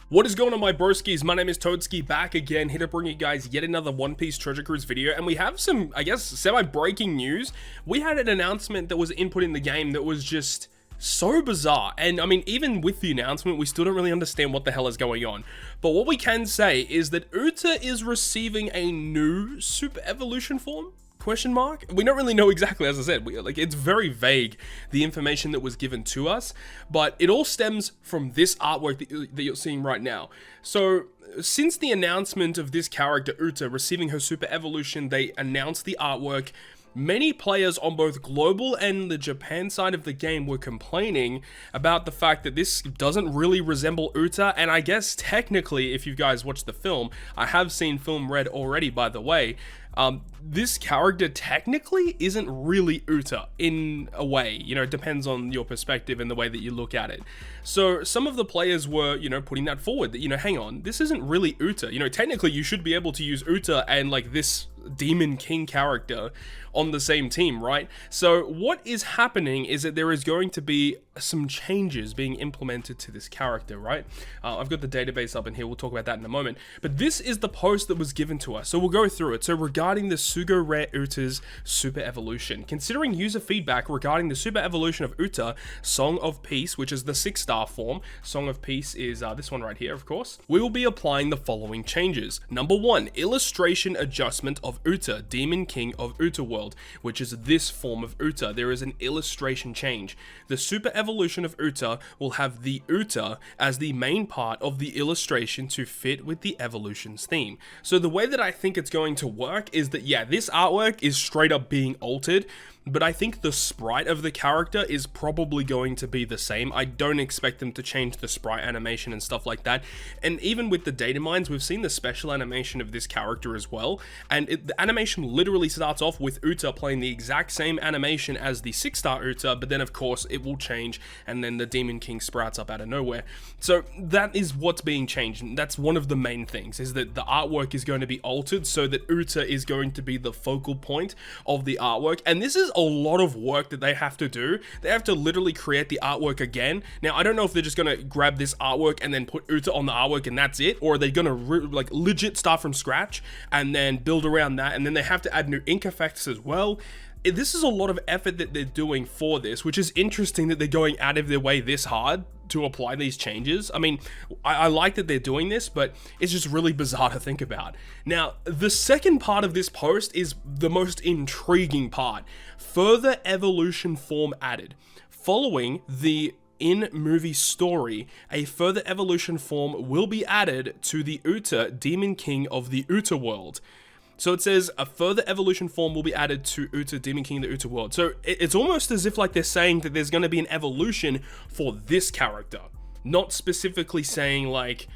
What is going on, my broskiis? My name is Toadskii, back again, here to bring you guys yet another One Piece Treasure Cruise video, and we have some, I guess, semi-breaking news. We had an announcement that was input in the game that was just so bizarre, and I mean, even with the announcement, we still don't really understand what the hell is going on. But what we can say is that Uta is receiving a new Super Evolution form? Question mark? We don't really know exactly, as I said, it's very vague, the information that was given to us, but it all stems from this artwork that you're seeing right now. So, since the announcement of this character, Uta, receiving her Super Evolution, they announced the artwork. Many players on both global and the Japan side of the game were complaining about the fact that this doesn't really resemble Uta, and I guess technically, if you guys watched the film, I have seen Film Red already, by the way, this character technically isn't really Uta in a way, it depends on your perspective and the way that you look at it. So some of the players were, putting that forward that, hang on, this isn't really Uta. Technically you should be able to use Uta and like this Demon King character on the same team, right? So what is happening is that there is going to be some changes being implemented to this character, right? I've got the database up in here, we'll talk about that in a moment, but this is the post that was given to us, so we'll go through it. So regarding the Sugo Rare Uta's Super Evolution, considering user feedback regarding the Super Evolution of Uta, Song of Peace, which is the 6-star form, Song of Peace is this one right here, of course, we will be applying the following changes. Number 1, illustration adjustment of Uta, Demon King of Uta World, which is this form of Uta. There is an illustration change. The Super Evolution of Uta will have the Uta as the main part of the illustration to fit with the evolution's theme. So the way that I think it's going to work is that, yeah, this artwork is straight up being altered, but I think the sprite of the character is probably going to be the same. I don't expect them to change the sprite animation and stuff like that. And even with the data mines, we've seen the special animation of this character as well. And the animation literally starts off with Uta playing the exact same animation as the 6-star Uta, but then of course it will change and then the Demon King sprouts up out of nowhere. So that is what's being changed. And that's one of the main things, is that the artwork is going to be altered so that Uta is going to be the focal point of the artwork. And this is a lot of work that they have to do. They have to literally create the artwork again. Now, I don't know if they're just going to grab this artwork and then put Uta on the artwork and that's it, or are they going to like legit start from scratch and then build around that, and then they have to add new ink effects as well. This is a lot of effort that they're doing for this, which is interesting that they're going out of their way this hard to apply these changes. I mean, I like that they're doing this, but it's just really bizarre to think about. Now, the second part of this post is the most intriguing part. Further evolution form added. Following the in-movie story, a further evolution form will be added to the Uta, Demon King of the Uta World. So it says a further evolution form will be added to Uta, Demon King of the Uta World. So it's almost as if like they're saying that there's going to be an evolution for this character, not specifically saying like,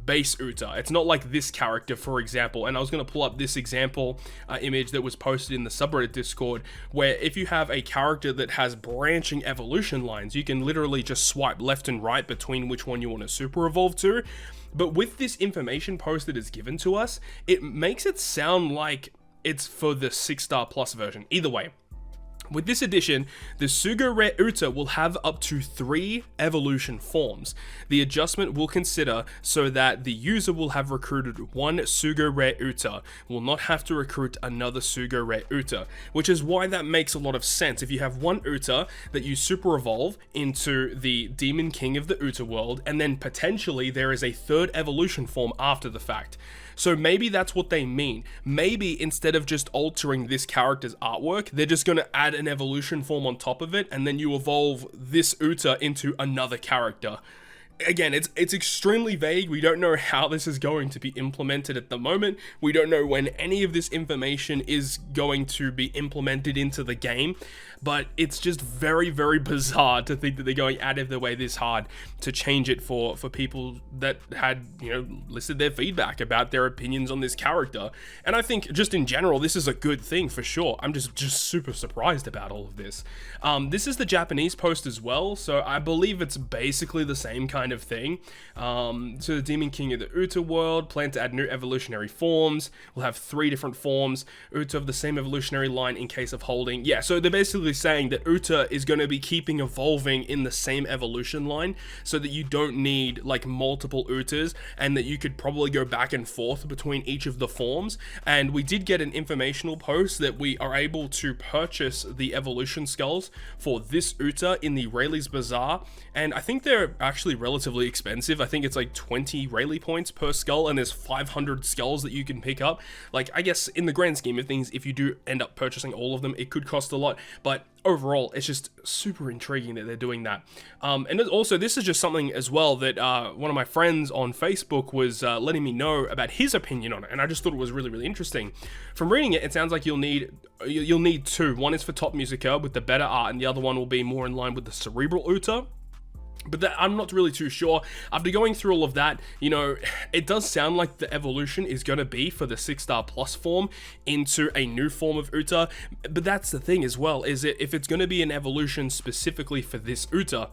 base Uta. It's not like this character, for example. And I was going to pull up this example image that was posted in the subreddit Discord, where if you have a character that has branching evolution lines, you can literally just swipe left and right between which one you want to super evolve to. But with this information post that is given to us, it makes it sound like it's for the 6-star plus version. Either way, with this addition, the Sugo Rare Uta will have up to 3 evolution forms. The adjustment will consider so that the user will have recruited one Sugo Rare Uta, will not have to recruit another Sugo Rare Uta, which is why that makes a lot of sense. If you have one Uta that you super evolve into the Demon King of the Uta World, and then potentially there is a 3rd evolution form after the fact. So maybe that's what they mean. Maybe instead of just altering this character's artwork, they're just going to add an evolution form on top of it, and then you evolve this Uta into another character. Again, it's extremely vague. We don't know how this is going to be implemented at the moment. We don't know when any of this information is going to be implemented into the game, but it's just very, very bizarre to think that they're going out of their way this hard to change it for people that had, listed their feedback about their opinions on this character. And I think just in general, this is a good thing for sure. I'm just super surprised about all of this. This is the Japanese post as well, so I believe it's basically the same kind kind of thing. So the Demon King of the Uta world, plan to add new evolutionary forms. We'll have 3 different forms. Uta of the same evolutionary line in case of holding. Yeah, so they're basically saying that Uta is going to be keeping evolving in the same evolution line so that you don't need like multiple Utas, and that you could probably go back and forth between each of the forms. And we did get an informational post that we are able to purchase the evolution skulls for this Uta in the Rayleigh's Bazaar, and I think they're actually relatively expensive. I think it's like 20 Rayleigh points per skull, and there's 500 skulls that you can pick up. Like, I guess in the grand scheme of things, if you do end up purchasing all of them, it could cost a lot, but overall, it's just super intriguing that they're doing that. And also, this is just something as well that one of my friends on Facebook was letting me know about his opinion on it, and I just thought it was really, really interesting. From reading it, it sounds like you'll need 2. One is for top musica with the better art, and the other one will be more in line with the cerebral Uta. But that, I'm not really too sure. After going through all of that, you know, it does sound like the evolution is going to be for the 6-star plus form into a new form of Uta. But that's the thing as well, is that if it's going to be an evolution specifically for this Uta,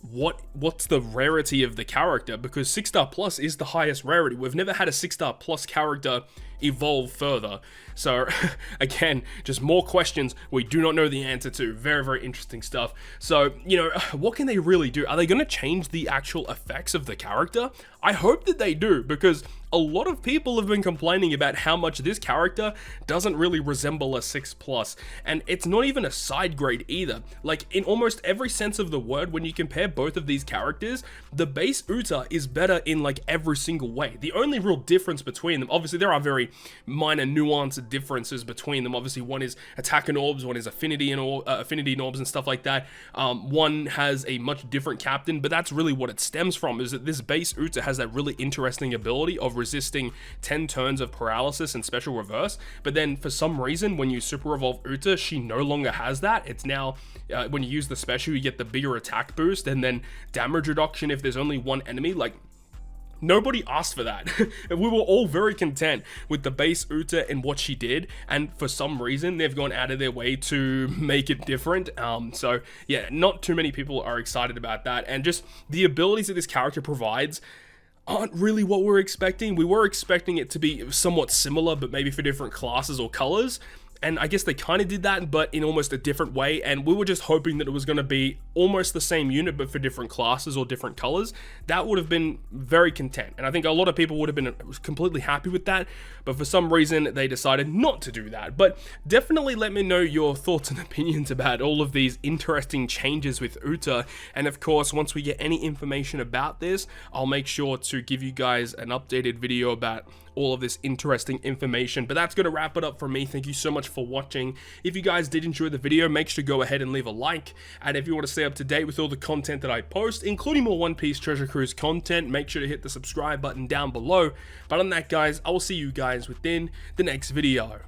what's the rarity of the character? Because 6-star plus is the highest rarity. We've never had a 6-star plus character evolve further. So again, just more questions we do not know the answer to. Very, very interesting stuff. So, you know, what can they really do? Are they going to change the actual effects of the character? I hope that they do, because a lot of people have been complaining about how much this character doesn't really resemble a 6+, and it's not even a side grade either. Like, in almost every sense of the word, when you compare both of these characters, the base Uta is better in like every single way. The only real difference between them, obviously there are very minor nuanced differences between them. Obviously one is attack and orbs, one is affinity and affinity and orbs and stuff like that. One has a much different captain, but that's really what it stems from, is that this base Uta has that really interesting ability of resisting 10 turns of paralysis and special reverse. But then for some reason, when you super evolve Uta, she no longer has that. It's now when you use the special, you get the bigger attack boost and then damage reduction if there's only one enemy. Like, nobody asked for that. We were all very content with the base Uta and what she did, and for some reason they've gone out of their way to make it different. So yeah, not too many people are excited about that, and just the abilities that this character provides aren't really what we're expecting. We were expecting it to be somewhat similar, but maybe for different classes or colors. And I guess they kind of did that, but in almost a different way. And we were just hoping that it was going to be almost the same unit, but for different classes or different colors. That would have been very content. And I think a lot of people would have been completely happy with that. But for some reason, they decided not to do that. But definitely let me know your thoughts and opinions about all of these interesting changes with Uta. And of course, once we get any information about this, I'll make sure to give you guys an updated video about all of this interesting information. But that's going to wrap it up for me. Thank you so much for watching. If you guys did enjoy the video, make sure to go ahead and leave a like. And if you want to stay up to date with all the content that I post, including more One Piece Treasure Cruise content, make sure to hit the subscribe button down below. But on that, guys, I will see you guys within the next video.